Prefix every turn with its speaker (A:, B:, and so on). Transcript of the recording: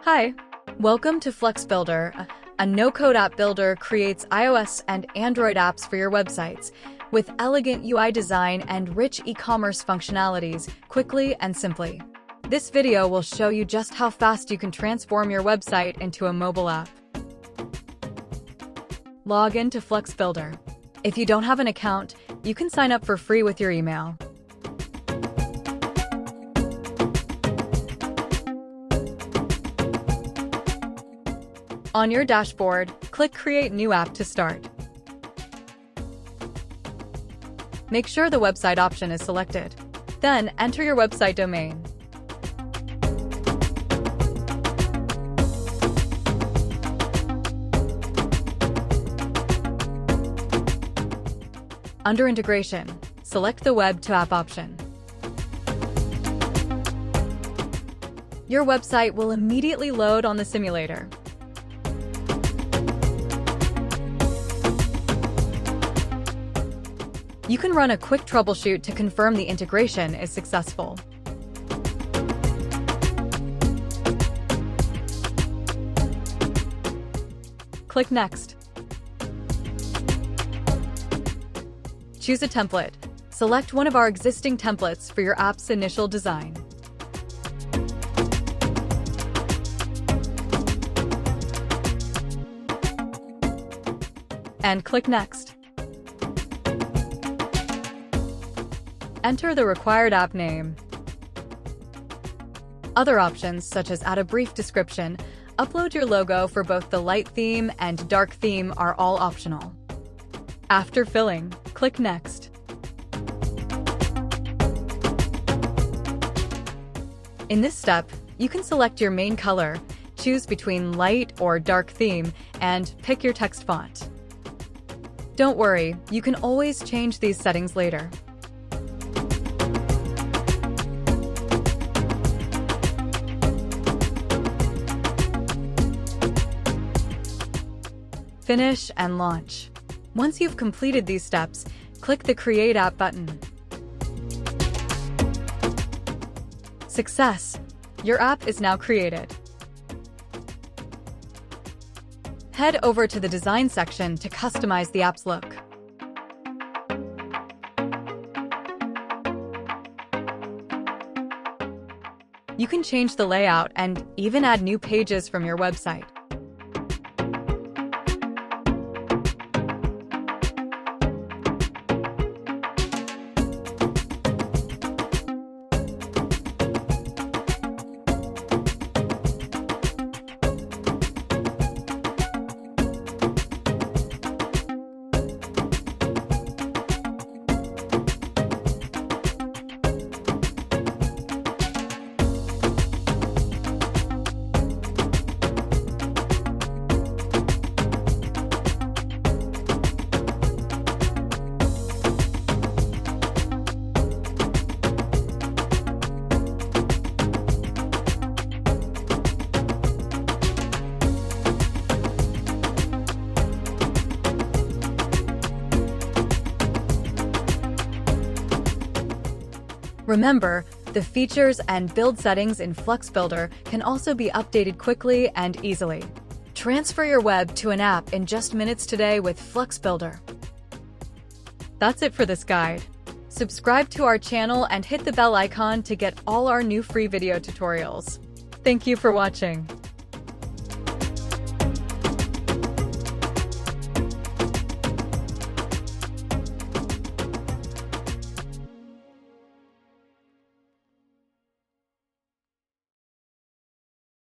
A: Hi, welcome to FluxBuilder. A no-code app builder creates iOS and Android apps for your websites with elegant UI design and rich e-commerce functionalities quickly and simply. This video will show you just how fast you can transform your website into a mobile app. Log in to FluxBuilder. If you don't have an account, you can sign up for free with your email. On your dashboard, click Create New App to start. Make sure the website option is selected. Then enter your website domain. Under Integration, select the Web to App option. Your website will immediately load on the simulator. You can run a quick troubleshoot to confirm the integration is successful. Click Next. Choose a template. Select one of our existing templates for your app's initial design. And click Next. Enter the required app name. Other options, such as add a brief description, upload your logo for both the light theme and dark theme, are all optional. After filling, click Next. In this step, you can select your main color, choose between light or dark theme, and pick your text font. Don't worry, you can always change these settings later. Finish and launch. Once you've completed these steps, click the Create App button. Success! Your app is now created. Head over to the Design section to customize the app's look. You can change the layout and even add new pages from your website. Remember, the features and build settings in FluxBuilder can also be updated quickly and easily. Transfer your web to an app in just minutes today with FluxBuilder. That's it for this guide. Subscribe to our channel and hit the bell icon to get all our new free video tutorials. Thank you for watching.